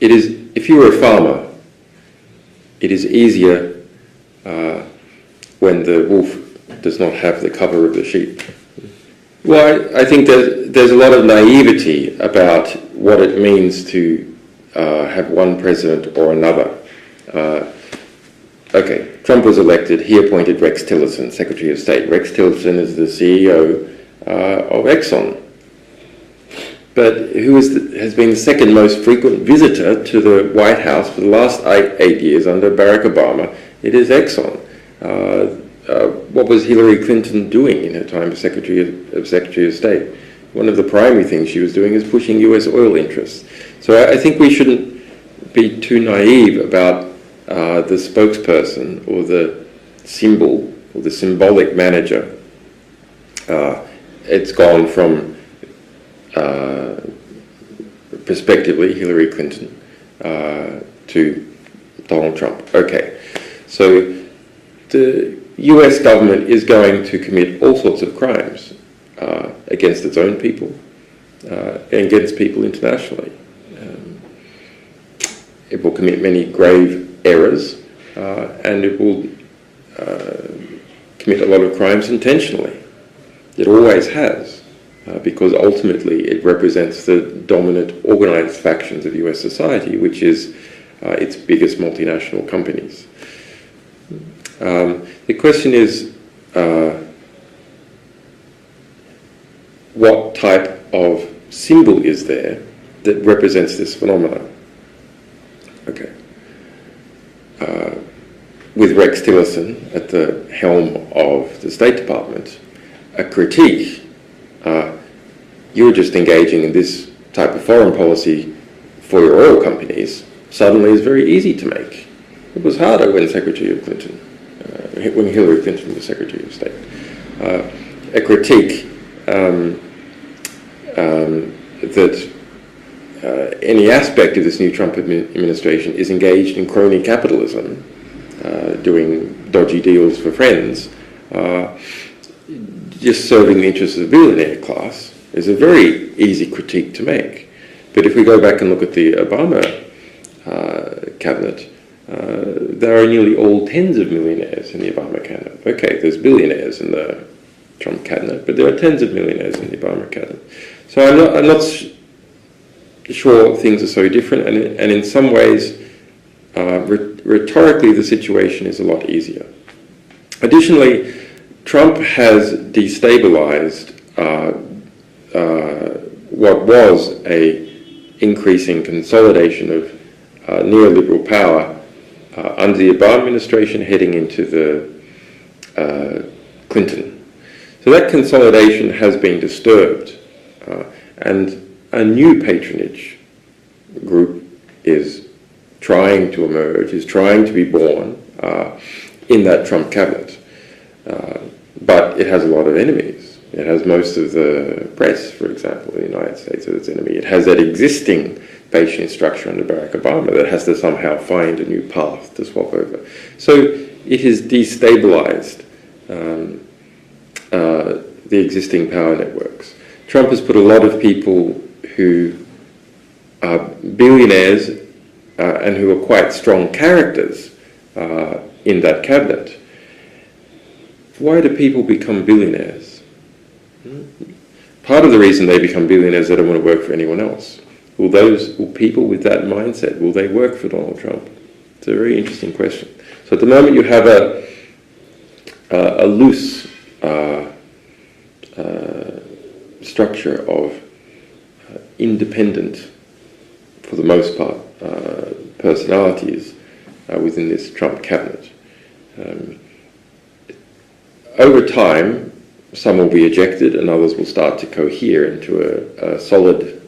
It is, if you were a farmer, it is easier when the wolf does not have the cover of the sheep. Well, I think that there's a lot of naivety about what it means to have one president or another. Okay, Trump was elected. He appointed Rex Tillerson, Secretary of State. Rex Tillerson is the CEO of Exxon, but who has been the second most frequent visitor to the White House for the last eight years under Barack Obama. It is Exxon. What was Hillary Clinton doing in her time as Secretary of State? One of the primary things she was doing is pushing US oil interests. So I think we shouldn't be too naive about the spokesperson or the symbol or the symbolic manager. It's gone from, prospectively, Hillary Clinton to Donald Trump. Okay, so the US government is going to commit all sorts of crimes against its own people and against people internationally. It will commit many grave errors and it will commit a lot of crimes intentionally. It always has, because ultimately it represents the dominant organized factions of US society, which is its biggest multinational companies. The question is, what type of symbol is there that represents this phenomenon? Okay. With Rex Tillerson at the helm of the State Department, a critique, you're just engaging in this type of foreign policy for your oil companies, suddenly is very easy to make. It was harder when when Hillary Clinton was Secretary of State. A critique that any aspect of this new Trump administration is engaged in crony capitalism, doing dodgy deals for friends, just serving the interests of the billionaire class, is a very easy critique to make. But if we go back and look at the Obama cabinet, there are nearly all tens of millionaires in the Obama cabinet. Okay, there's billionaires in the Trump cabinet, but there are tens of millionaires in the Obama cabinet. So I'm not sure things are so different, and in some ways, rhetorically, the situation is a lot easier. Additionally, Trump has destabilized what was a increasing consolidation of neoliberal power under the Obama administration heading into the Clinton. So that consolidation has been disturbed, and a new patronage group is trying to emerge, is trying to be born in that Trump cabinet. But it has a lot of enemies. It has most of the press, for example, in the United States as its enemy. It has that existing patronage structure under Barack Obama that has to somehow find a new path to swap over. So it has destabilized the existing power networks. Trump has put a lot of people who are billionaires and who are quite strong characters in that cabinet. Why do people become billionaires? Part of the reason they become billionaires is they don't want to work for anyone else. Will people with that mindset, will they work for Donald Trump? It's a very interesting question. So at the moment you have a loose structure of independent, for the most part, personalities within this Trump cabinet. Over time, some will be ejected and others will start to cohere into a solid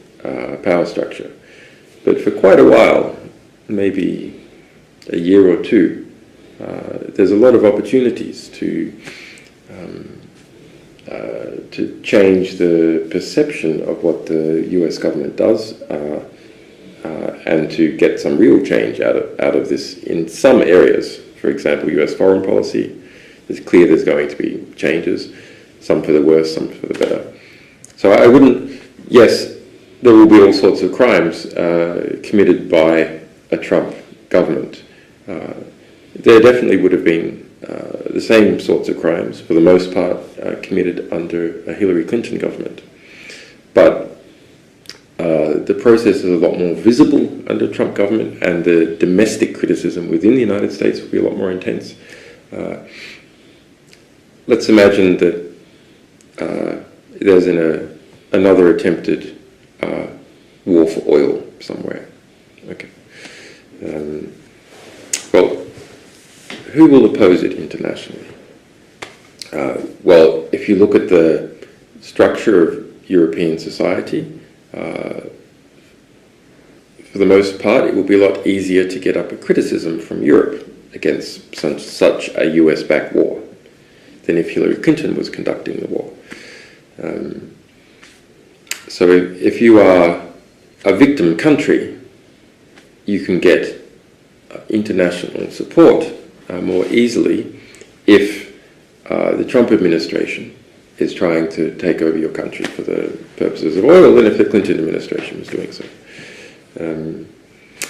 power structure. But for quite a while, maybe a year or two, there's a lot of opportunities to change the perception of what the US government does and to get some real change out of this in some areas. For example, US foreign policy. It's clear there's going to be changes, some for the worse, some for the better. So I wouldn't, yes, there will be all sorts of crimes committed by a Trump government. There definitely would have been the same sorts of crimes, for the most part, committed under a Hillary Clinton government. But the process is a lot more visible under Trump government, and the domestic criticism within the United States will be a lot more intense. Let's imagine that there's another attempted war for oil somewhere. Okay. Well, who will oppose it internationally? Well, if you look at the structure of European society, for the most part, it will be a lot easier to get up a criticism from Europe against such a US-backed war than if Hillary Clinton was conducting the war. So if you are a victim country, you can get international support more easily if the Trump administration is trying to take over your country for the purposes of oil than if the Clinton administration was doing so.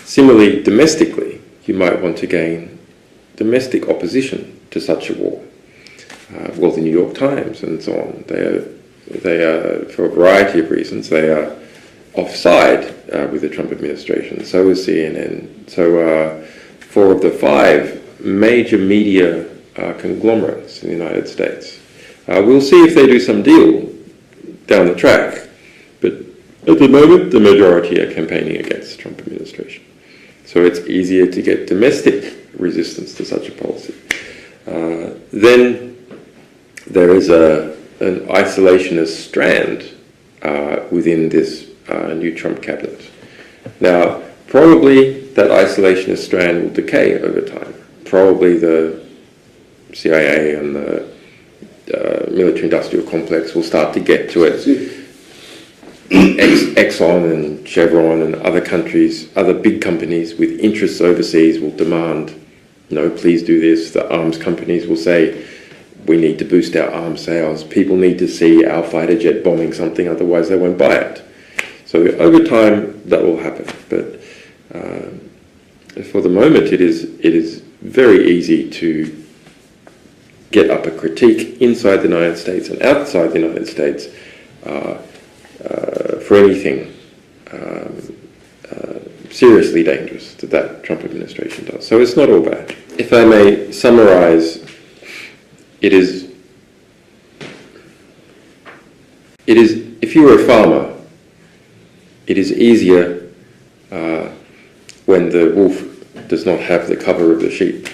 Similarly, domestically, you might want to gain domestic opposition to such a war. Well, the New York Times and so on, they are, for a variety of reasons, they are offside with the Trump administration. So is CNN. So 4 of the 5 major media conglomerates in the United States. We'll see if they do some deal down the track, but at the moment, the majority are campaigning against the Trump administration. So it's easier to get domestic resistance to such a policy. Then there is an isolationist strand within this new Trump cabinet. Now, probably that isolationist strand will decay over time. Probably the CIA and the military-industrial complex will start to get to it. Exxon and Chevron and other countries, other big companies with interests overseas will demand, no, please do this. The arms companies will say, we need to boost our arms sales. People need to see our fighter jet bombing something, otherwise they won't buy it. So over time, that will happen. But for the moment, it is very easy to get up a critique inside the United States and outside the United States for anything seriously dangerous that Trump administration does. So it's not all bad. If I may summarize, if you were a farmer, it is easier when the wolf does not have the cover of the sheep.